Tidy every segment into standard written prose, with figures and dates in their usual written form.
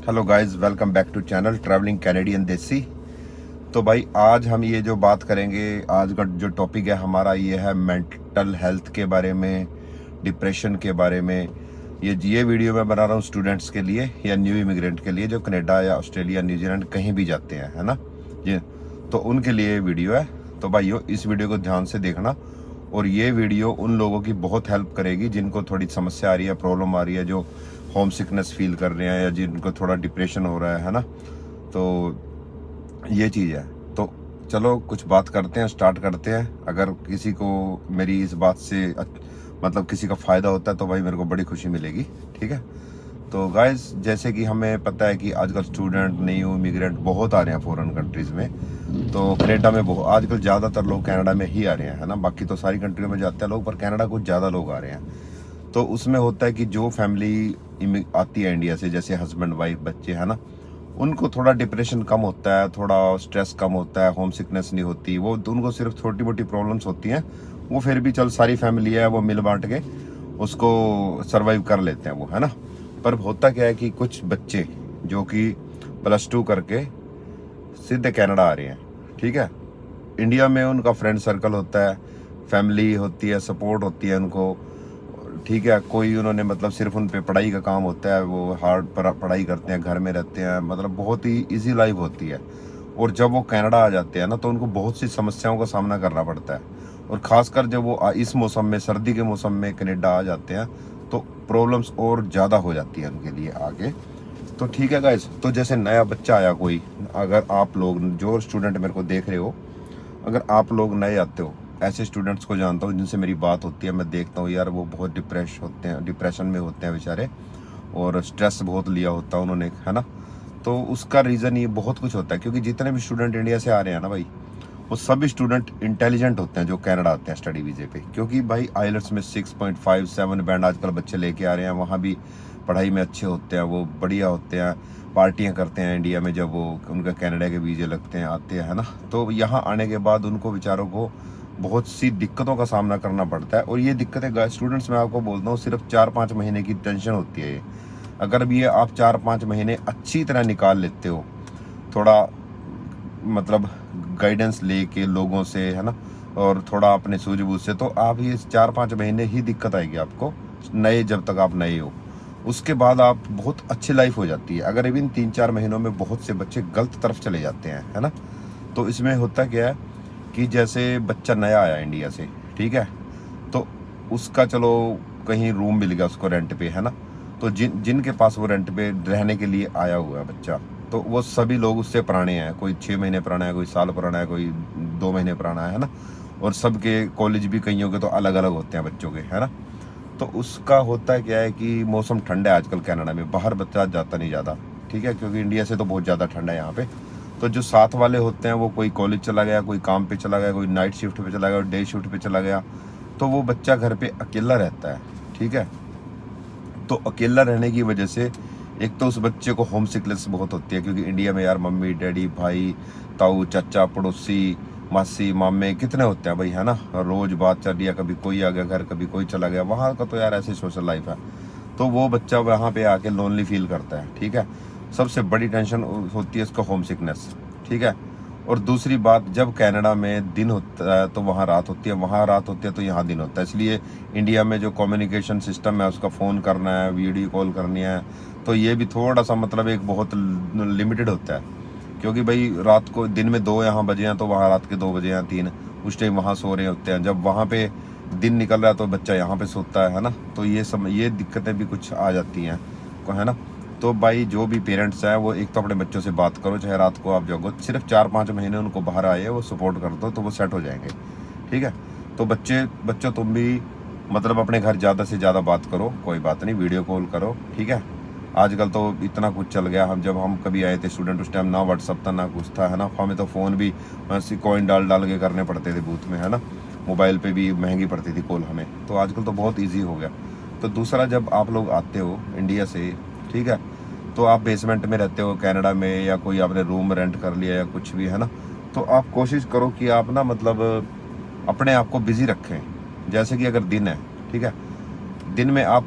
Hello guys, welcome back to channel travelling Canadian Desi. तो भाई आज हम ये जो बात करेंगे, आज का जो टॉपिक है हमारा ये है मेंटल हेल्थ के बारे में, डिप्रेशन के बारे में। ये वीडियो मैं बना रहा हूँ स्टूडेंट्स के लिए या न्यू इमिग्रेंट के लिए जो कनाडा या ऑस्ट्रेलिया न्यूजीलैंड कहीं भी जाते हैं, है ना ये। तो उनके लिए ये वीडियो है। तो भाइयों इस वीडियो को ध्यान से देखना, और ये वीडियो उन लोगों की बहुत हेल्प करेगी जिनको थोड़ी समस्या आ रही है, प्रॉब्लम आ रही है, जो होम सिकनेस फील कर रहे हैं या जिनको थोड़ा डिप्रेशन हो रहा है ना। तो ये चीज़ है। तो चलो कुछ बात करते हैं, स्टार्ट करते हैं। अगर किसी को मेरी इस बात से मतलब किसी का फ़ायदा होता है तो भाई मेरे को बड़ी खुशी मिलेगी, ठीक है। तो गाइस जैसे कि हमें पता है कि आजकल स्टूडेंट न्यू इमिग्रेंट बहुत आ रहे हैं फॉरेन कंट्रीज़ में। तो कनाडा में बहुत आजकल ज़्यादातर लोग कनाडा में ही आ रहे हैं, है ना। बाकी तो सारी कंट्रियों में जाते हैं लोग, पर कनाडा कुछ ज़्यादा लोग आ रहे हैं। तो उसमें होता है कि जो फैमिली आती है इंडिया से, जैसे हस्बैंड वाइफ बच्चे, है ना, उनको थोड़ा डिप्रेशन कम होता है, थोड़ा स्ट्रेस कम होता है, होम सिकनेस नहीं होती। वो उनको सिर्फ छोटी मोटी प्रॉब्लम्स होती हैं, वो फिर भी चल सारी फैमिली है वो मिल बांट के उसको सरवाइव कर लेते हैं वो, है ना। पर होता क्या है कि कुछ बच्चे जो कि +2 करके सीधे कनाडा आ रहे हैं, ठीक है। इंडिया में उनका फ्रेंड सर्कल होता है, फैमिली होती है, सपोर्ट होती है उनको, ठीक है। कोई उन्होंने मतलब सिर्फ उन पे पढ़ाई का काम होता है, वो हार्ड पढ़ाई करते हैं, घर में रहते हैं, मतलब बहुत ही इजी लाइफ होती है। और जब वो कनाडा आ जाते हैं ना तो उनको बहुत सी समस्याओं का सामना करना पड़ता है। और ख़ासकर जब वो इस मौसम में, सर्दी के मौसम में कनाडा आ जाते हैं तो प्रॉब्लम्स और ज़्यादा हो जाती है उनके लिए आगे। तो ठीक है गाइस, तो जैसे नया बच्चा आया कोई, अगर आप लोग जो स्टूडेंट मेरे को देख रहे हो, अगर आप लोग नए आते हो, ऐसे स्टूडेंट्स को जानता हूँ जिनसे मेरी बात होती है, मैं देखता हूँ यार वो बहुत डिप्रेशन में होते हैं बेचारे, और स्ट्रेस बहुत लिया होता है उन्होंने, है ना। तो उसका रीज़न ये बहुत कुछ होता है, क्योंकि जितने भी स्टूडेंट इंडिया से आ रहे हैं ना भाई, वो सभी स्टूडेंट इंटेलिजेंट होते हैं जो कनाडा आते हैं स्टडी वीज़े पे। क्योंकि भाई आइलेट्स में 6.57 बैंड आजकल बच्चे लेके आ रहे हैं, वहाँ भी पढ़ाई में अच्छे होते हैं, वो बढ़िया होते हैं, पार्टियां करते हैं इंडिया में जब वो उनका कनाडा के वीज़े लगते हैं, आते हैं, है ना। तो यहाँ आने के बाद उनको बेचारों को बहुत सी दिक्कतों का सामना करना पड़ता है। और ये दिक्कतें स्टूडेंट्स, मैं आपको बोलता हूँ, सिर्फ 4-5 महीने की टेंशन होती है ये। अगर भी ये आप 4-5 महीने अच्छी तरह निकाल लेते हो, थोड़ा मतलब गाइडेंस लेके लोगों से, है ना, और थोड़ा अपने सूझबूझ से, तो आप ये 4-5 महीने ही दिक्कत आएगी आपको नए, जब तक आप नए हो। उसके बाद आप बहुत अच्छी लाइफ हो जाती है। अगर इवन 3-4 महीनों में बहुत से बच्चे गलत तरफ चले जाते हैं, है ना। तो इसमें होता क्या है कि जैसे बच्चा नया आया इंडिया से, ठीक है, तो उसका चलो कहीं रूम मिल गया उसको रेंट पे, है ना। तो जिनके पास वो रेंट पे रहने के लिए आया हुआ है बच्चा, तो वो सभी लोग उससे पुराने हैं। कोई 6 महीने पुराना है, कोई साल पुराना है, कोई 2 महीने पुराना है ना। और सबके कॉलेज भी कईयों के तो अलग अलग होते हैं बच्चों के, है ना। तो उसका होता है क्या है कि मौसम ठंडा है आजकल कनाडा में, बाहर बच्चा जाता नहीं ज़्यादा, ठीक है, क्योंकि इंडिया से तो बहुत ज़्यादा ठंडा है यहाँ पे। तो जो साथ वाले होते हैं वो कोई कॉलेज चला गया, कोई काम पे चला गया, कोई नाइट शिफ्ट पे चला गया, डे शिफ्ट पे चला गया, तो वो बच्चा घर पे अकेला रहता है, ठीक है। तो अकेला रहने की वजह से एक तो उस बच्चे को होम सिकनेस बहुत होती है, क्योंकि इंडिया में यार मम्मी डैडी भाई ताऊ चाचा पड़ोसी मासी मामे कितने होते हैं भाई, है ना। रोज बात चल रही है, कभी कोई आ गया घर, कभी कोई चला गया। वहाँ का तो यार ऐसे सोशल लाइफ है। तो वो बच्चा वहाँ पे आके लोनली फील करता है, ठीक है। सबसे बड़ी टेंशन होती है उसका होम सिकनेस, ठीक है। और दूसरी बात, जब कनाडा में दिन होता है तो वहाँ रात होती है, वहाँ रात होती है तो यहाँ दिन होता है। इसलिए इंडिया में जो कम्युनिकेशन सिस्टम है, उसका फ़ोन करना है, वीडियो कॉल करनी है, तो ये भी थोड़ा सा मतलब एक बहुत लिमिटेड होता है। क्योंकि भाई रात को, दिन में 2 यहाँ बजे हैं तो वहाँ रात के 2 बजे हैं 3, उस टाइम वहाँ सो रहे होते हैं। जब वहाँ पे दिन निकल रहा है तो बच्चा यहाँ पे सोता है ना। तो ये दिक्कतें भी कुछ आ जाती हैं, है ना। तो भाई जो भी पेरेंट्स हैं वो एक तो अपने बच्चों से बात करो, चाहे रात को आप जाओगे, सिर्फ 4-5 महीने उनको बाहर आए वो सपोर्ट कर दो तो वो सेट हो जाएंगे, ठीक है। तो बच्चों तुम भी मतलब अपने घर ज़्यादा से ज़्यादा बात करो, कोई बात नहीं, वीडियो कॉल करो, ठीक है। आजकल तो इतना कुछ चल गया। जब हम कभी आए थे स्टूडेंट, उस टाइम ना व्हाट्सअप था ना कुछ था, है ना। हमें तो फ़ोन भी ऐसी कॉइन डाल डाल के करने पड़ते थे बूथ में, है ना। मोबाइल पे भी महंगी पड़ती थी कॉल हमें, तो आजकल तो बहुत ईजी हो गया। तो दूसरा, जब आप लोग आते हो इंडिया से, ठीक है, तो आप बेसमेंट में रहते हो कनाडा में, या कोई आपने रूम रेंट कर लिया या कुछ भी, है ना। तो आप कोशिश करो कि आप ना मतलब अपने आप को बिज़ी रखें। जैसे कि अगर दिन है, ठीक है, दिन में आप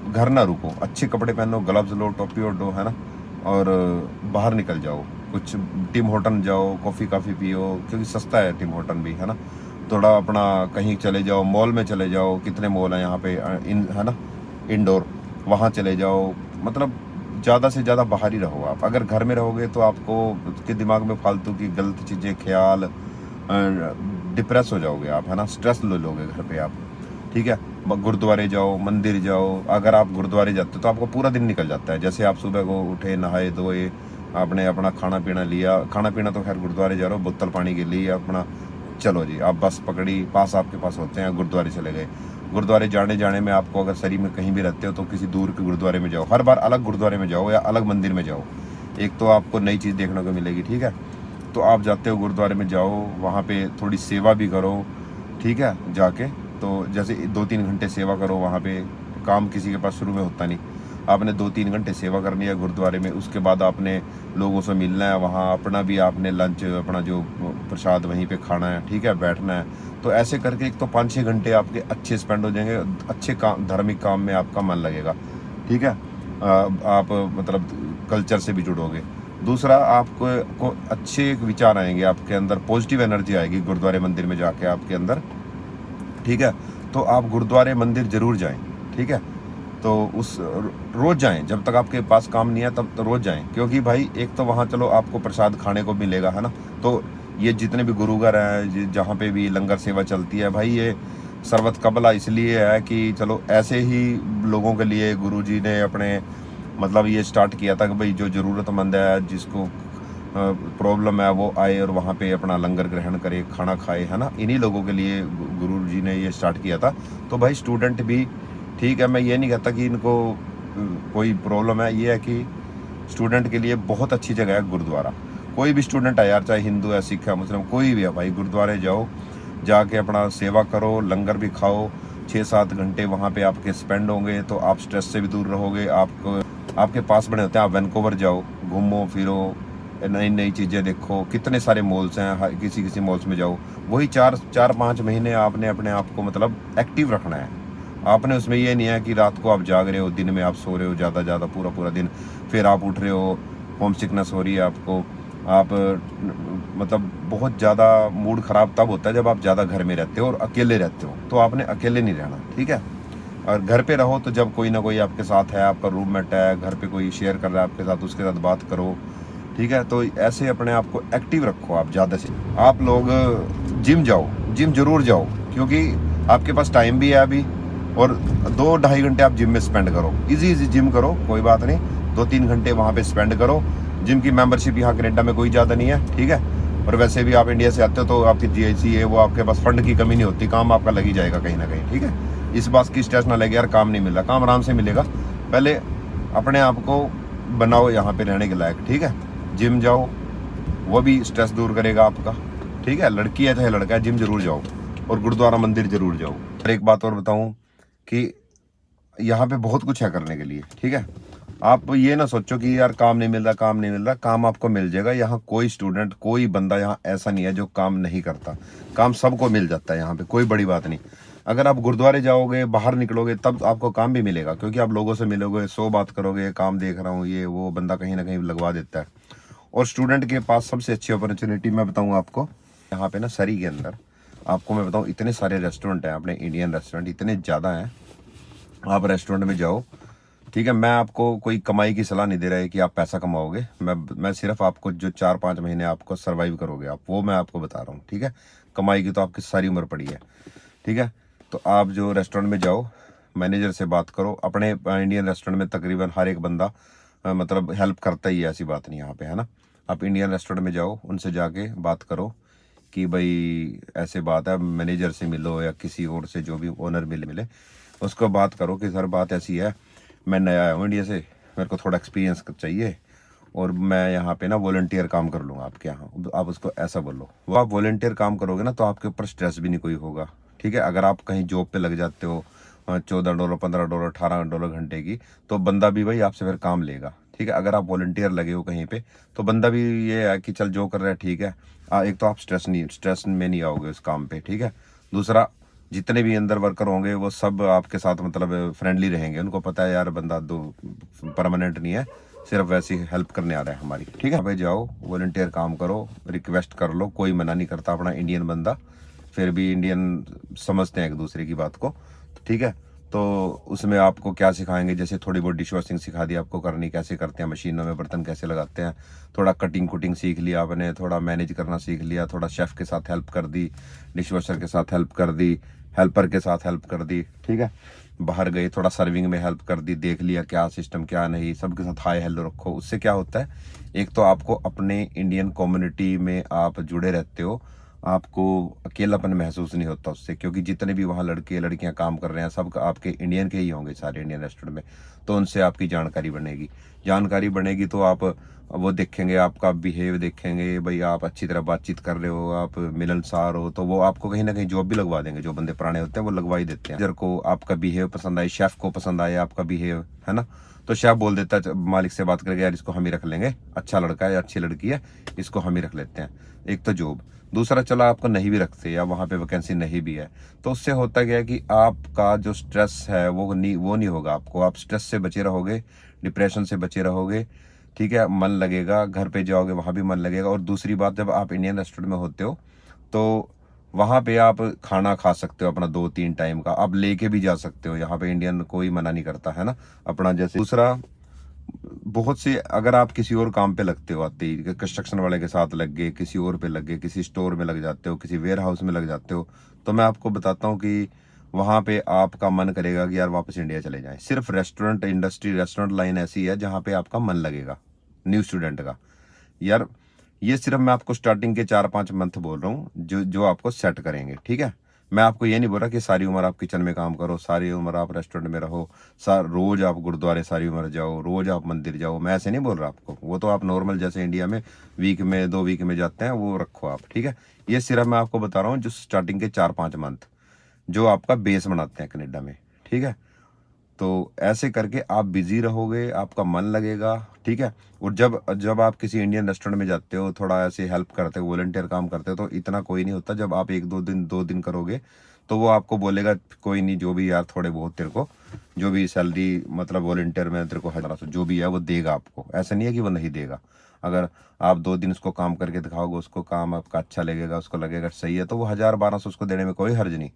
घर ना रुको, अच्छे कपड़े पहनो, ग्लव्स लो, टोपी ओढ़ो, है ना। और बाहर निकल जाओ, कुछ टिम होटन जाओ, कॉफ़ी काफ़ी पियो, क्योंकि सस्ता है टिम होटन भी, है ना। थोड़ा अपना कहीं चले जाओ, मॉल में चले जाओ, कितने मॉल हैं यहाँ पे इन, है ना, इंडोर, वहाँ चले जाओ। मतलब ज़्यादा से ज़्यादा बाहर ही रहो आप। अगर घर में रहोगे तो आपको के दिमाग में फालतू की गलत चीज़ें, ख्याल, डिप्रेस हो जाओगे आप, है ना, स्ट्रेस ले लोगे घर पे आप, ठीक है। गुरुद्वारे जाओ, मंदिर जाओ। अगर आप गुरुद्वारे जाते हो तो आपको पूरा दिन निकल जाता है। जैसे आप सुबह को उठे, नहाए धोए, आपने अपना खाना पीना लिया, खाना पीना तो खैर गुरुद्वारे जा रहे हो, बोतल पानी के लिए अपना चलो जी, आप बस पकड़ी, पास आपके पास होते हैं, गुरुद्वारे चले गए। गुरुद्वारे जाने जाने में आपको अगर शरीर में कहीं भी रहते हो तो किसी दूर के गुरुद्वारे में जाओ, हर बार अलग गुरुद्वारे में जाओ या अलग मंदिर में जाओ, एक तो आपको नई चीज़ देखने को मिलेगी, ठीक है। तो आप जाते हो गुरुद्वारे में जाओ, वहाँ पे थोड़ी सेवा भी करो, ठीक है, जाके। तो जैसे 2-3 घंटे सेवा करो वहाँ पे, काम किसी के पास शुरू में होता नहीं, आपने 2-3 घंटे सेवा करनी है गुरुद्वारे में। उसके बाद आपने लोगों से मिलना है वहाँ, अपना भी आपने लंच, अपना जो प्रसाद वहीं पे खाना है, ठीक है, बैठना है। तो ऐसे करके एक तो 5-6 घंटे आपके अच्छे स्पेंड हो जाएंगे, अच्छे काम, धार्मिक काम में आपका मन लगेगा, ठीक है। आप मतलब कल्चर से भी जुड़ोगे। दूसरा, आपको अच्छे विचार आएंगे आपके अंदर, पॉजिटिव एनर्जी आएगी गुरुद्वारे मंदिर में जाके आपके अंदर, ठीक है। तो आप गुरुद्वारे मंदिर जरूर जाएं, ठीक है। तो उस रोज़ जाएं, जब तक आपके पास काम नहीं है तब तो रोज़ जाएं, क्योंकि भाई एक तो वहाँ चलो आपको प्रसाद खाने को मिलेगा, है ना। तो ये जितने भी गुरुघर हैं, जहाँ पे भी लंगर सेवा चलती है, भाई ये सर्वत कबला इसलिए है कि चलो ऐसे ही लोगों के लिए गुरुजी ने अपने मतलब ये स्टार्ट किया था कि भाई जो ज़रूरतमंद है, जिसको प्रॉब्लम है, वो आए और वहाँ पे अपना लंगर ग्रहण करे, खाना खाए, है ना। इन्हीं लोगों के लिए गुरु जी ने ये स्टार्ट किया था। तो भाई स्टूडेंट भी, ठीक है, मैं ये नहीं कहता कि इनको कोई प्रॉब्लम है, ये है कि स्टूडेंट के लिए बहुत अच्छी जगह है गुरुद्वारा। कोई भी स्टूडेंट है यार, चाहे हिंदू है, सिख है, मुस्लिम, कोई भी है भाई, गुरुद्वारे जाओ, जाके अपना सेवा करो, लंगर भी खाओ। 6-7 घंटे वहाँ पे आपके स्पेंड होंगे तो आप स्ट्रेस से भी दूर रहोगे। आपके पास बने होते हैं, आप वैंकूवर जाओ, घूमो फिरो, नई नई चीज़ें देखो, कितने सारे मॉल्स हैं, किसी किसी मॉल्स में जाओ। वही 4-5 महीने आपने अपने आप को मतलब एक्टिव रखना है। आपने उसमें ये नहीं है कि रात को आप जाग रहे हो, दिन में आप सो रहे हो ज़्यादा पूरा दिन, फिर आप उठ रहे हो, होम सिकनेस हो रही है आपको, आप मतलब बहुत ज़्यादा मूड ख़राब तब होता है जब आप ज़्यादा घर में रहते हो और अकेले रहते हो। तो आपने अकेले नहीं रहना, ठीक है। और घर पे रहो तो जब कोई ना कोई आपके साथ है, आपका रूममेट है, घर पे कोई शेयर कर रहा है आपके साथ, उसके साथ बात करो, ठीक है। तो ऐसे अपने आप को एक्टिव रखो आप ज़्यादा से। आप लोग जिम जाओ, जिम जरूर जाओ, क्योंकि आपके पास टाइम भी है अभी, और 2-2.5 घंटे आप जिम में स्पेंड करो, इजी जिम करो, कोई बात नहीं, 2-3 घंटे वहाँ पे स्पेंड करो। जिम की मेंबरशिप यहाँ कनाडा में कोई ज़्यादा नहीं है, ठीक है। और वैसे भी आप इंडिया से आते हो तो आपकी GIC है वो, आपके पास फंड की कमी नहीं होती, काम आपका लग ही जाएगा कहीं ना कहीं, ठीक है। इस बात की स्ट्रेस ना लगे यार काम नहीं मिल रहा, काम आराम से मिलेगा। पहले अपने आप को बनाओ यहाँ पे रहने के लायक, ठीक है। जिम जाओ, वो भी स्ट्रेस दूर करेगा आपका, ठीक है। लड़की है चाहे लड़का है, जिम जरूर जाओ और गुरुद्वारा मंदिर जरूर जाओ। और एक बात और बताऊं कि यहाँ पे बहुत कुछ है करने के लिए, ठीक है। आप ये ना सोचो कि यार काम नहीं मिल रहा, काम नहीं मिल रहा, काम आपको मिल जाएगा। यहाँ कोई स्टूडेंट, कोई बंदा यहाँ ऐसा नहीं है जो काम नहीं करता, काम सबको मिल जाता है यहाँ पे, कोई बड़ी बात नहीं। अगर आप गुरुद्वारे जाओगे, बाहर निकलोगे, तब आपको काम भी मिलेगा, क्योंकि आप लोगों से मिलोगे, 100 बात करोगे, काम देख रहा हूँ ये वो, बंदा कहीं ना कहीं लगवा देता है। और स्टूडेंट के पास सबसे अच्छी अपॉर्चुनिटी मैं बताऊँ आपको, यहाँ पे ना सरी के अंदर आपको मैं बताऊँ, इतने सारे रेस्टोरेंट हैं, अपने इंडियन रेस्टोरेंट इतने ज़्यादा हैं। आप रेस्टोरेंट में जाओ, ठीक है। मैं आपको कोई कमाई की सलाह नहीं दे रहा है कि आप पैसा कमाओगे, मैं सिर्फ आपको जो 4-5 महीने आपको सर्वाइव करोगे आप, वो मैं आपको बता रहा हूँ, ठीक है। कमाई की तो आपकी सारी उम्र पड़ी है, ठीक है। तो आप जो रेस्टोरेंट में जाओ, मैनेजर से बात करो। अपने इंडियन रेस्टोरेंट में तकरीबन हर एक बंदा मतलब हेल्प करता ही है, ऐसी बात नहीं यहाँ पे, है ना। आप इंडियन रेस्टोरेंट में जाओ, उनसे जाके बात करो कि भाई ऐसे बात है, मैनेजर से मिलो या किसी और से, जो भी ओनर मिले, उसको बात करो कि सर बात ऐसी है, मैं नया आया हूँ इंडिया से, मेरे को थोड़ा एक्सपीरियंस चाहिए और मैं यहाँ पे ना वॉलंटियर काम कर लूँगा आपके यहाँ। आप उसको ऐसा बोलो, वो आप वॉलंटियर काम करोगे ना तो आपके ऊपर स्ट्रेस भी नहीं कोई होगा, ठीक है। अगर आप कहीं जॉब पे लग जाते हो $14, $15, $18 घंटे की, तो बंदा भी भाई आपसे फिर काम लेगा, ठीक है। अगर आप वॉलंटियर लगे हो कहीं पे, तो बंदा भी ये है कि चल जो कर रहा है ठीक है। एक तो आप स्ट्रेस में नहीं आओगे उस काम पे, ठीक है। दूसरा, जितने भी अंदर वर्कर होंगे वो सब आपके साथ मतलब फ्रेंडली रहेंगे, उनको पता है यार बंदा दो परमानेंट नहीं है, सिर्फ वैसी हेल्प करने आ रहा है हमारी, ठीक है। यहाँ पे जाओ, वॉलंटियर काम करो, रिक्वेस्ट कर लो, कोई मना नहीं करता। अपना इंडियन बंदा, फिर भी इंडियन समझते हैं एक दूसरे की बात को, ठीक है। तो उसमें आपको क्या सिखाएंगे, जैसे थोड़ी बहुत डिश वॉशिंग सिखा दी आपको करनी, कैसे करते हैं मशीनों में बर्तन कैसे लगाते हैं, थोड़ा कटिंग कुटिंग सीख लिया आपने, थोड़ा मैनेज करना सीख लिया, थोड़ा शेफ़ के साथ हेल्प कर दी, डिश वॉशर के साथ हेल्प कर दी, हेल्पर के साथ हेल्प कर दी, ठीक है। बाहर गए, थोड़ा सर्विंग में हेल्प कर दी, देख लिया क्या सिस्टम क्या नहीं, सबके साथ हाय हेलो रखो। उससे क्या होता है, एक तो आपको अपने इंडियन कम्युनिटी में आप जुड़े रहते हो, आपको अकेलापन महसूस नहीं होता उससे, क्योंकि जितने भी वहाँ लड़के लड़कियाँ काम कर रहे हैं सब आपके इंडियन के ही होंगे, सारे इंडियन रेस्टोरेंट में। तो उनसे आपकी जानकारी बनेगी तो आप वो देखेंगे, आपका बिहेव देखेंगे, भाई आप अच्छी तरह बातचीत कर रहे हो, आप मिलनसार हो, तो वो आपको कहीं ना कहीं जॉब भी लगवा देंगे। जो बंदे पुराने होते हैं वो लगवा ही देते हैं। जर को आपका बिहेव पसंद आए, शेफ़ को पसंद आए आपका बिहेव, है ना, तो शेफ़ बोल देता है मालिक से बात करके, यार इसको हम ही रख लेंगे, अच्छा लड़का है, अच्छी लड़की है, इसको हम ही रख लेते हैं। एक तो जॉब, दूसरा चला आपको नहीं भी रखते या वहाँ पे वैकेंसी नहीं भी है, तो उससे होता क्या है कि आपका जो स्ट्रेस है वो नहीं होगा आपको, आप स्ट्रेस से बचे रहोगे, डिप्रेशन से बचे रहोगे, ठीक है। मन लगेगा, घर पे जाओगे वहाँ भी मन लगेगा। और दूसरी बात, जब आप इंडियन रेस्टोरेंट में होते हो तो वहाँ पे आप खाना खा सकते हो अपना 2-3 टाइम का, आप लेके भी जा सकते हो, यहाँ पे इंडियन कोई मना नहीं करता, है ना, अपना जैसे। दूसरा, बहुत सी, अगर आप किसी और काम पे लगते हो, आते ही कंस्ट्रक्शन वाले के साथ लग गए, किसी और पे लग गए, किसी स्टोर में लग जाते हो, किसी वेयर हाउस में लग जाते हो, तो मैं आपको बताता हूँ कि वहाँ पे आपका मन करेगा कि यार वापस इंडिया चले जाएं। सिर्फ रेस्टोरेंट इंडस्ट्री, रेस्टोरेंट लाइन ऐसी है जहाँ पे आपका मन लगेगा न्यू स्टूडेंट का। यार ये सिर्फ मैं आपको स्टार्टिंग के 4-5 मंथ बोल रहा हूँ जो जो आपको सेट करेंगे, ठीक है। मैं आपको ये नहीं बोल रहा कि सारी उम्र आप किचन में काम करो, सारी उम्र आप रेस्टोरेंट में रहो, रोज आप गुरुद्वारे सारी उम्र जाओ, रोज आप मंदिर जाओ, मैं ऐसे नहीं बोल रहा आपको। वो तो आप नॉर्मल जैसे इंडिया में वीक में 2 वीक में जाते हैं वो रखो आप, ठीक है। ये सिर्फ मैं आपको बता रहा हूँ जो स्टार्टिंग के 4-5 मंथ जो आपका बेस बनाते हैं कनेडा में, ठीक है। तो ऐसे करके आप बिजी रहोगे, आपका मन लगेगा, ठीक है। और जब जब आप किसी इंडियन रेस्टोरेंट में जाते हो, थोड़ा ऐसे हेल्प करते हो, वॉलंटियर काम करते हो, तो इतना कोई नहीं होता। जब आप 1-2 दिन करोगे तो वो आपको बोलेगा कोई नहीं, जो भी यार थोड़े बहुत तेरे को जो भी सैलरी मतलब वॉलंटियर में तेरे को 1,000 जो भी है वो देगा आपको। ऐसा नहीं है कि वो नहीं देगा। अगर आप 2 दिन उसको काम करके दिखाओगे, उसको काम आपका अच्छा लगेगा, उसको लगेगा सही है, तो वो 1,000-1,200 उसको देने में कोई हर्ज नहीं।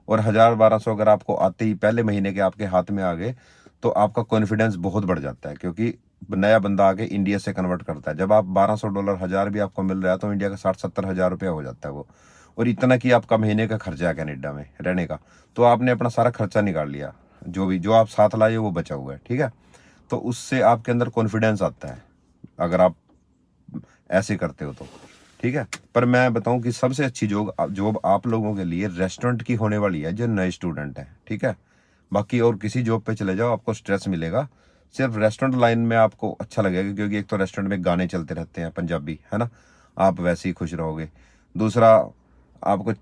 और 1,000-1,200 अगर आपको आते ही पहले महीने के आपके हाथ में आ गए तो आपका कॉन्फिडेंस बहुत बढ़ जाता है, क्योंकि नया बंदा आके इंडिया से कन्वर्ट करता है। जब आप $1,200 1000 भी आपको मिल रहा है तो इंडिया का 60-70 हज़ार रुपया हो जाता है वो। और इतना कि आपका महीने का खर्चा है कनाडा में रहने का, तो आपने अपना सारा खर्चा निकाल लिया, जो आप साथ लाए वो बचा हुआ है, ठीक है। तो उससे आपके अंदर कॉन्फिडेंस आता है अगर आप ऐसे करते हो तो, ठीक है। पर मैं बताऊं कि सबसे अच्छी जॉब आप लोगों के लिए रेस्टोरेंट की होने वाली है जो नए स्टूडेंट हैं, ठीक है। बाकी और किसी जॉब पे चले जाओ आपको स्ट्रेस मिलेगा, सिर्फ रेस्टोरेंट लाइन में आपको अच्छा लगेगा, क्योंकि एक तो रेस्टोरेंट में गाने चलते रहते हैं पंजाबी, है ना, आप वैसे ही खुश रहोगे। दूसरा, आपको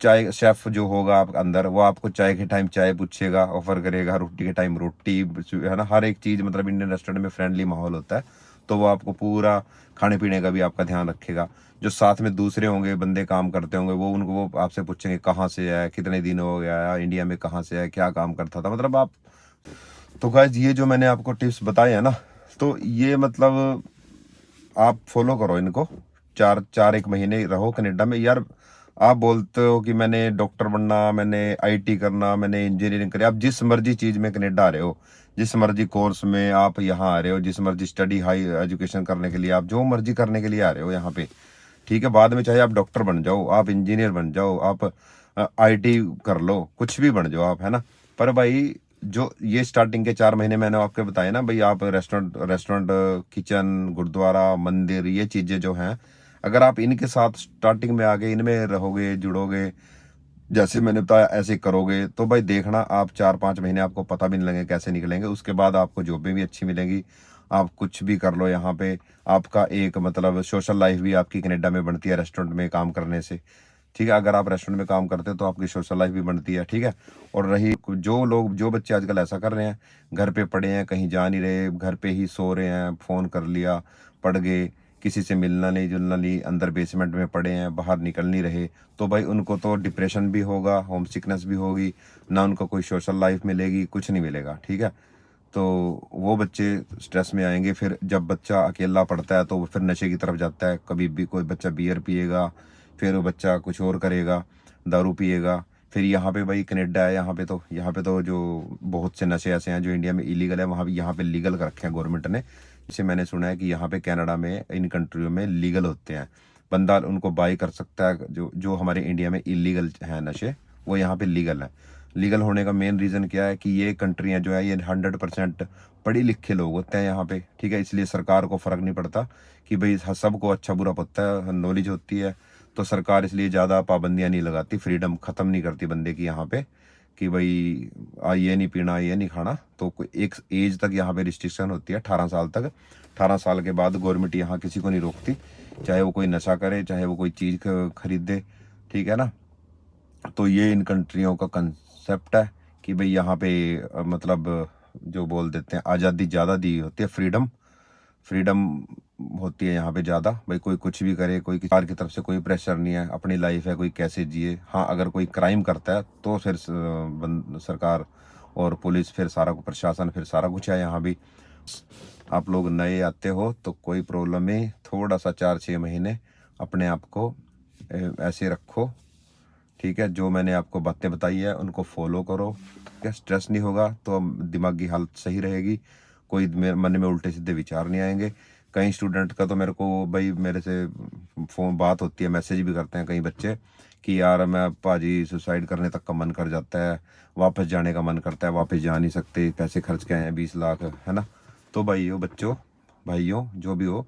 चाय शेफ़ जो होगा आप अंदर, वो आपको चाय के टाइम चाय पूछेगा, ऑफर करेगा, रोटी के टाइम रोटी, है ना, हर एक चीज़, मतलब इंडियन रेस्टोरेंट में फ्रेंडली माहौल होता है, तो वो आपको पूरा खाने पीने का भी आपका ध्यान रखेगा। जो साथ में दूसरे होंगे बंदे काम करते होंगे वो आपसे पूछेंगे कहाँ से है, कितने दिन हो गया, इंडिया में कहाँ से है, क्या काम करता था, मतलब आप। तो गाइस ये जो मैंने आपको टिप्स बताए हैं ना, तो ये मतलब आप फॉलो करो इनको। 1 महीने रहो कनाडा में। यार आप बोलते हो कि मैंने डॉक्टर बनना, मैंने आईटी करना, मैंने इंजीनियरिंग करी, आप जिस मर्जी चीज़ में कनाडा आ रहे हो, जिस मर्जी कोर्स में आप यहाँ आ रहे हो, जिस मर्जी स्टडी हाई एजुकेशन करने के लिए, आप जो मर्जी करने के लिए आ रहे हो यहाँ पे, ठीक है। बाद में चाहे आप डॉक्टर बन जाओ, आप इंजीनियर बन जाओ, आप आईटी कर लो, कुछ भी बन जाओ आप, है ना। पर भाई जो ये स्टार्टिंग के 4 महीने मैंने आपको बताया ना भाई, आप रेस्टोरेंट, किचन, गुरुद्वारा, मंदिर, ये चीज़ें जो हैं, अगर आप इनके साथ स्टार्टिंग में आगे इनमें रहोगे, जुड़ोगे, जैसे मैंने बताया ऐसे करोगे, तो भाई देखना आप 4-5 महीने आपको पता भी नहीं लगेगा कैसे निकलेंगे। उसके बाद आपको जॉबें भी अच्छी मिलेंगी, आप कुछ भी कर लो यहाँ पे, आपका एक मतलब सोशल लाइफ भी आपकी कनाडा में बनती है रेस्टोरेंट में काम करने से, ठीक है। अगर आप रेस्टोरेंट में काम करते हो तो आपकी सोशल लाइफ भी बनती है, ठीक है। और रही जो बच्चे आजकल ऐसा कर रहे हैं, घर पे पड़े हैं, कहीं जा नहीं रहे, घर पे ही सो रहे हैं, फ़ोन कर लिया, पड़ गए, किसी से मिलना नहीं जुलना नहीं, अंदर बेसमेंट में पड़े हैं, बाहर निकल नहीं रहे, तो भाई उनको तो डिप्रेशन भी होगा, होम सिकनेस भी होगी, ना उनको कोई सोशल लाइफ मिलेगी, कुछ नहीं मिलेगा, ठीक है। तो वो बच्चे स्ट्रेस में आएंगे। फिर जब बच्चा अकेला पढ़ता है तो वो फिर नशे की तरफ जाता है। कभी भी कोई बच्चा बियर पिएगा, फिर वो बच्चा कुछ और करेगा, दारू पिएगा। फिर यहाँ पे भाई कनेडा है, यहाँ पे तो जो बहुत से नशे ऐसे हैं जो इंडिया में इलीगल है, वहाँ भी यहाँ पे लीगल कर रखे हैं गवर्नमेंट ने। जैसे मैंने सुना है कि यहाँ पे कनाडा में, इन कंट्रियों में लीगल होते हैं, बंदा उनको बाई कर सकता है। जो जो हमारे इंडिया में इलीगल है नशे, वो यहाँ पे लीगल है। लीगल होने का मेन रीज़न क्या है कि ये कंट्रियाँ जो है ये 100% पढ़े लिखे लोग होते हैं यहाँ पे, ठीक है। इसलिए सरकार को फ़र्क नहीं पड़ता कि भाई सबको अच्छा बुरा पता है, नॉलेज होती है। तो सरकार इसलिए ज़्यादा पाबंदियाँ नहीं लगाती, फ्रीडम ख़त्म नहीं करती बंदे की यहाँ पे कि भाई ये नहीं पीना, ये नहीं खाना। तो कोई एक एज तक यहाँ पे रिस्ट्रिक्शन होती है, 18 साल तक। 18 साल के बाद गवर्नमेंट यहाँ किसी को नहीं रोकती, चाहे वो कोई नशा करे, चाहे वो कोई चीज़ खरीदे, ठीक है ना। तो ये इन कंट्रियों का कंसेप्ट है कि भाई यहाँ पे मतलब जो बोल देते हैं आज़ादी ज़्यादा दी होती है, फ्रीडम फ्रीडम होती है यहाँ पे ज़्यादा। भाई कोई कुछ भी करे, कोई सरकार की तरफ से कोई प्रेशर नहीं है, अपनी लाइफ है, कोई कैसे जिए। हाँ, अगर कोई क्राइम करता है तो फिर सरकार और पुलिस, फिर सारा प्रशासन, फिर सारा कुछ है यहाँ भी। आप लोग नए आते हो तो कोई प्रॉब्लम नहीं, थोड़ा सा 4-6 महीने अपने आप को ऐसे रखो, ठीक है। जो मैंने आपको बातें बताई है उनको फॉलो करो, क्या स्ट्रेस नहीं होगा तो दिमागी हालत सही रहेगी, कोई मन में उल्टे सीधे विचार नहीं आएंगे। कई स्टूडेंट का तो मेरे को भाई, मेरे से फ़ोन बात होती है, मैसेज भी करते हैं कई बच्चे कि यार मैं पाजी सुसाइड करने तक का मन कर जाता है, वापस जाने का मन करता है, वापस जा नहीं सकते, पैसे खर्च के आए हैं 20 लाख, है ना। तो भाइयों, बच्चों, भाइयों, जो भी हो,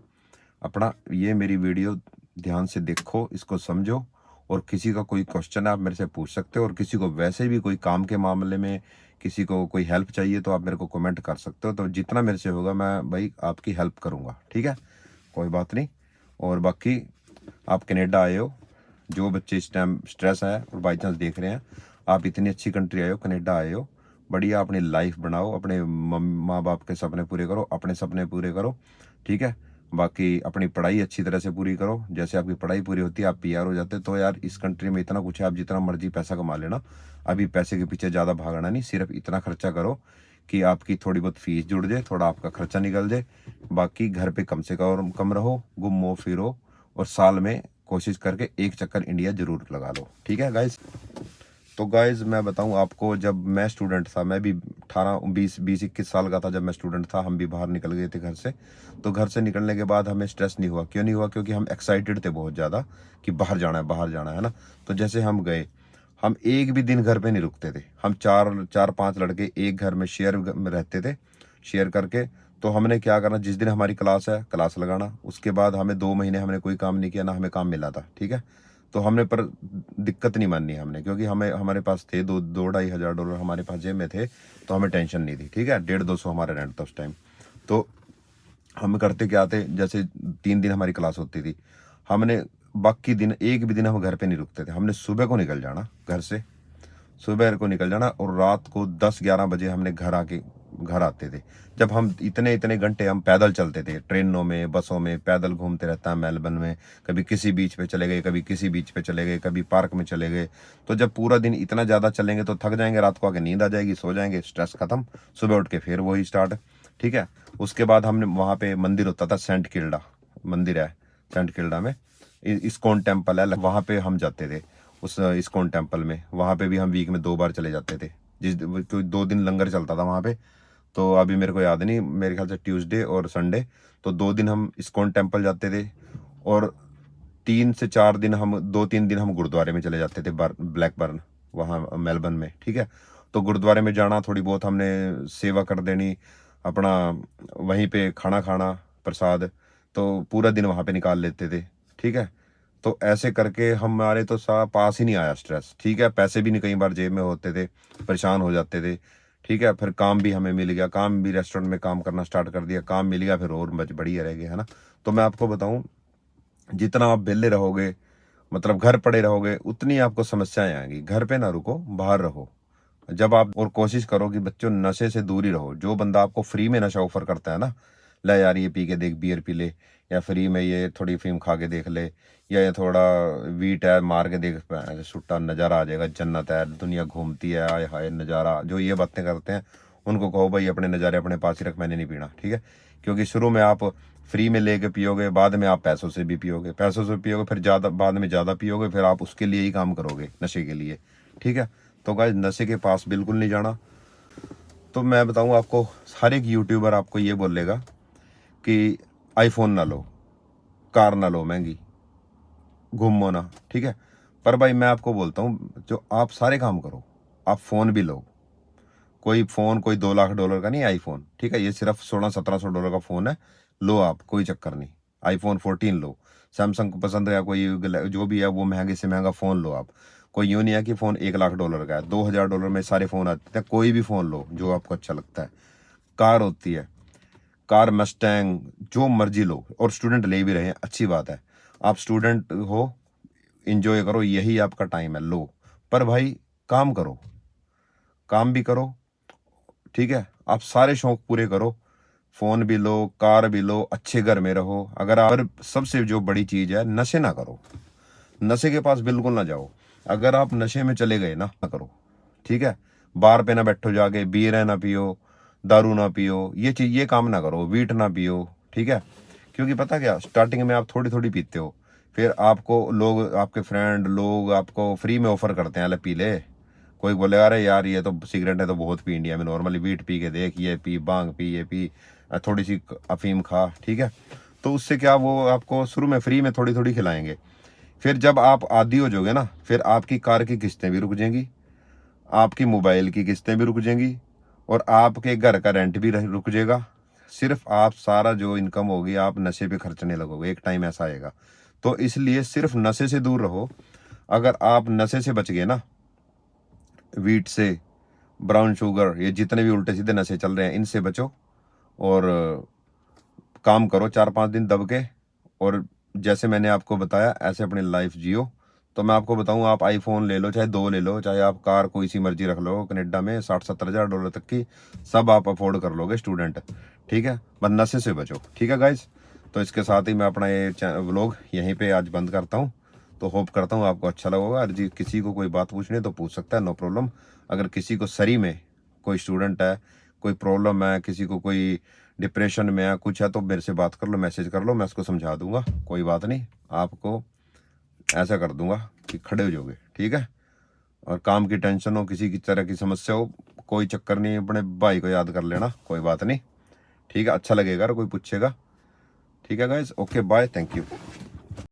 अपना ये मेरी वीडियो ध्यान से देखो, इसको समझो। और किसी का कोई क्वेश्चन है आप मेरे से पूछ सकते हो, और किसी को वैसे भी कोई काम के मामले में किसी को कोई हेल्प चाहिए तो आप मेरे को कमेंट कर सकते हो। तो जितना मेरे से होगा मैं भाई आपकी हेल्प करूँगा, ठीक है, कोई बात नहीं। और बाकी आप कनेडा आए हो, जो बच्चे इस टाइम स्ट्रेस है और बाई चांस देख रहे हैं, आप इतनी अच्छी कंट्री आए हो, कनेडा आए हो, बढ़िया अपनी लाइफ बनाओ, अपने माँ बाप के सपने पूरे करो, अपने सपने पूरे करो, ठीक है। बाकी अपनी पढ़ाई अच्छी तरह से पूरी करो। जैसे आपकी पढ़ाई पूरी होती है आप पीआर हो जाते, तो यार इस कंट्री में इतना कुछ है, आप जितना मर्जी पैसा कमा लेना। अभी पैसे के पीछे ज़्यादा भागना नहीं, सिर्फ इतना खर्चा करो कि आपकी थोड़ी बहुत फीस जुड़ जाए, थोड़ा आपका खर्चा निकल जाए। बाकी घर पे कम से कम रहो, घूमो फिरो, और साल में कोशिश करके एक चक्कर इंडिया ज़रूर लगा लो, ठीक है गाइस। तो गाइज मैं बताऊं आपको, जब मैं स्टूडेंट था, मैं भी 18-20-21 साल का था जब मैं स्टूडेंट था, हम भी बाहर निकल गए थे घर से। तो घर से निकलने के बाद हमें स्ट्रेस नहीं हुआ। क्यों नहीं हुआ? क्योंकि हम एक्साइटेड थे बहुत ज़्यादा कि बाहर जाना है, बाहर जाना है ना। तो जैसे हम गए, हम एक भी दिन घर पे नहीं रुकते थे। हम 4-5 लड़के एक घर में शेयर में रहते थे, शेयर करके। तो हमने क्या करना, जिस दिन हमारी क्लास है, क्लास लगाना। उसके बाद हमें 2 महीने हमने कोई काम नहीं किया, ना हमें काम मिला था, ठीक है। तो हमने पर दिक्कत नहीं माननी हमने, क्योंकि हमें हमारे पास थे 2-2.5 हज़ार $, हमारे पास जेब में थे, तो हमें टेंशन नहीं थी, ठीक है। 150-200 हमारा रेंट था उस टाइम। तो हम करते क्या थे, जैसे 3 दिन हमारी क्लास होती थी, हमने बाकी दिन एक भी दिन हम घर पे नहीं रुकते थे। हमने सुबह को निकल जाना घर से, सुबह को निकल जाना, और रात को 10-11 बजे हमने घर आते थे। जब हम इतने इतने घंटे हम पैदल चलते थे, ट्रेनों में, बसों में, पैदल घूमते रहता है मेलबर्न में। कभी किसी बीच पे चले गए, कभी किसी बीच पे चले गए, कभी पार्क में चले गए। तो जब पूरा दिन इतना ज़्यादा चलेंगे तो थक जाएंगे, रात को आके नींद आ जाएगी, सो जाएंगे, स्ट्रेस खत्म, सुबह उठ के फिर वही स्टार्ट, ठीक है। उसके बाद हमने वहाँ पे मंदिर होता था, सेंट किल्डा मंदिर है सेंट किल्डा में, इस्कॉन टेम्पल है, वहाँ पे हम जाते थे उस इस्कॉन टेम्पल में। वहाँ पे भी हम वीक में 2 बार चले जाते थे, कोई 2 दिन लंगर चलता था वहाँ पे। तो अभी मेरे को याद नहीं, मेरे ख्याल से ट्यूसडे और संडे, तो 2 दिन हम इस्कॉन टेम्पल जाते थे, और 3 से 4 दिन हम 2-3 दिन हम गुरुद्वारे में चले जाते थे, ब्लैकबर्न, वहाँ मेलबर्न में, ठीक है। तो गुरुद्वारे में जाना, थोड़ी बहुत हमने सेवा कर देनी, अपना वहीं पे खाना खाना, प्रसाद, तो पूरा दिन वहाँ पे निकाल लेते थे, ठीक है। तो ऐसे करके हमारे तो पास ही नहीं आया स्ट्रेस, ठीक है। पैसे भी नहीं कई बार जेब में होते थे, परेशान हो जाते थे, ठीक है। फिर काम भी हमें मिल गया, काम भी रेस्टोरेंट में काम करना स्टार्ट कर दिया, काम मिल गया, फिर और बढ़िया रह गया, है ना। तो मैं आपको बताऊं, जितना आप बेले रहोगे, मतलब घर पड़े रहोगे, उतनी आपको समस्याएं आएंगी। घर पे ना रुको, बाहर रहो। जब आप, और कोशिश करो कि बच्चों नशे से दूर ही रहो। जो बंदा आपको फ्री में नशा ऑफर करता है ना, ले यार ये पी के देख, बियर पी ले, या फ्री में ये थोड़ी फीम खा के देख ले, या ये थोड़ा वीट है मार के देख, सुट्टा नज़ारा आ जाएगा, जन्नत है, दुनिया घूमती है, आय हाय नज़ारा, जो ये बातें करते हैं उनको कहो भाई अपने नज़ारे अपने पास ही रख, मैंने नहीं पीना, ठीक है। क्योंकि शुरू में आप फ्री में लेके पियोगे, बाद में आप पैसों से भी पियोगे, पैसों से पियोगे, फिर ज़्यादा बाद में ज़्यादा पियोगे, फिर आप उसके लिए ही काम करोगे, नशे के लिए, ठीक है। तो गाइस नशे के पास बिल्कुल नहीं जाना। तो मैं बताऊँ आपको, हर एक यूट्यूबर आपको ये बोलेगा कि आईफोन ना लो, कार ना लो महंगी, घूमो ना, ठीक है। पर भाई मैं आपको बोलता हूँ, जो आप सारे काम करो, आप फ़ोन भी लो। कोई फ़ोन कोई $2 लाख का नहीं आईफोन, ठीक है। ये सिर्फ $1600-1700 का फ़ोन है, लो आप, कोई चक्कर नहीं। आईफोन 14 लो, सैमसंग को पसंद है, कोई जो भी है वो महंगे से महंगा फ़ोन लो आप। कोई यूँ नहीं है कि फ़ोन $1 लाख का है, $2000 में सारे फ़ोन आते हैं। कोई भी फ़ोन लो जो आपको अच्छा लगता है। कार होती है, कार मस्टैंग, जो मर्जी लो। और स्टूडेंट ले भी रहे हैं, अच्छी बात है, आप स्टूडेंट हो, इंजॉय करो, यही आपका टाइम है, लो। पर भाई काम करो, काम भी करो, ठीक है। आप सारे शौक पूरे करो, फोन भी लो, कार भी लो, अच्छे घर में रहो। अगर आप, सबसे जो बड़ी चीज है, नशे ना करो, नशे के पास बिल्कुल ना जाओ। अगर आप नशे में चले गए ना करो, ठीक है। बार पे ना बैठो जाके, बीयर ना पियो, दारू ना पियो, ये चीज, ये काम ना करो, वीट ना पियो, ठीक है। क्योंकि पता क्या, स्टार्टिंग में आप थोड़ी थोड़ी पीते हो, फिर आपको लोग, आपके फ्रेंड लोग आपको फ्री में ऑफर करते हैं, ले पी ले। कोई बोलेगा अरे यार ये तो सिगरेट है तो बहुत पी, इंडिया में नॉर्मली वीट पी के देख, ये पी, बांग पी, ये पी, थोड़ी सी अफीम खा, ठीक है। तो उससे क्या, वो आपको शुरू में फ्री में थोड़ी थोड़ी खिलाएंगे। फिर जब आप आदी हो जाओगे ना, फिर आपकी कार की किस्तें भी रुक जाएंगी, आपकी मोबाइल की किस्तें भी रुक जाएंगी, और आपके घर का रेंट भी रुक जाएगा। सिर्फ आप सारा जो इनकम होगी आप नशे पे खर्चने लगोगे, एक टाइम ऐसा आएगा। तो इसलिए सिर्फ नशे से दूर रहो। अगर आप नशे से बच गए ना, वीट से, ब्राउन शुगर, ये जितने भी उल्टे सीधे नशे चल रहे हैं, इनसे बचो। और काम करो 4-5 दिन दब के, और जैसे मैंने आपको बताया ऐसे अपनी लाइफ जियो। तो मैं आपको बताऊं, आप आईफोन ले लो, चाहे 2 ले लो, चाहे आप कार कोई सी मर्जी रख लो, कनाडा में $60-70 तक की सब आप अफोर्ड कर लोगे स्टूडेंट, ठीक है। बस नशे से बचो, ठीक है गाइज। तो इसके साथ ही मैं अपना ये व्लॉग यहीं पे आज बंद करता हूँ। तो होप करता हूँ आपको अच्छा लगा होगा। जी किसी को कोई बात पूछनी है तो पूछ सकता है, नो प्रॉब्लम। अगर किसी को सरी में कोई स्टूडेंट है, कोई प्रॉब्लम है, किसी को कोई डिप्रेशन में है, कुछ है, तो मेरे से बात कर लो, मैसेज कर लो, मैं उसको समझा दूंगा, कोई बात नहीं। आपको ऐसा कर दूंगा कि खड़े हो जाओगे, ठीक है। और काम की टेंशन हो, किसी की तरह की समस्या हो, कोई चक्कर नहीं, अपने भाई को याद कर लेना, कोई बात नहीं, ठीक है। अच्छा लगेगा अगर कोई पूछेगा, ठीक है guys. Okay bye, thank you.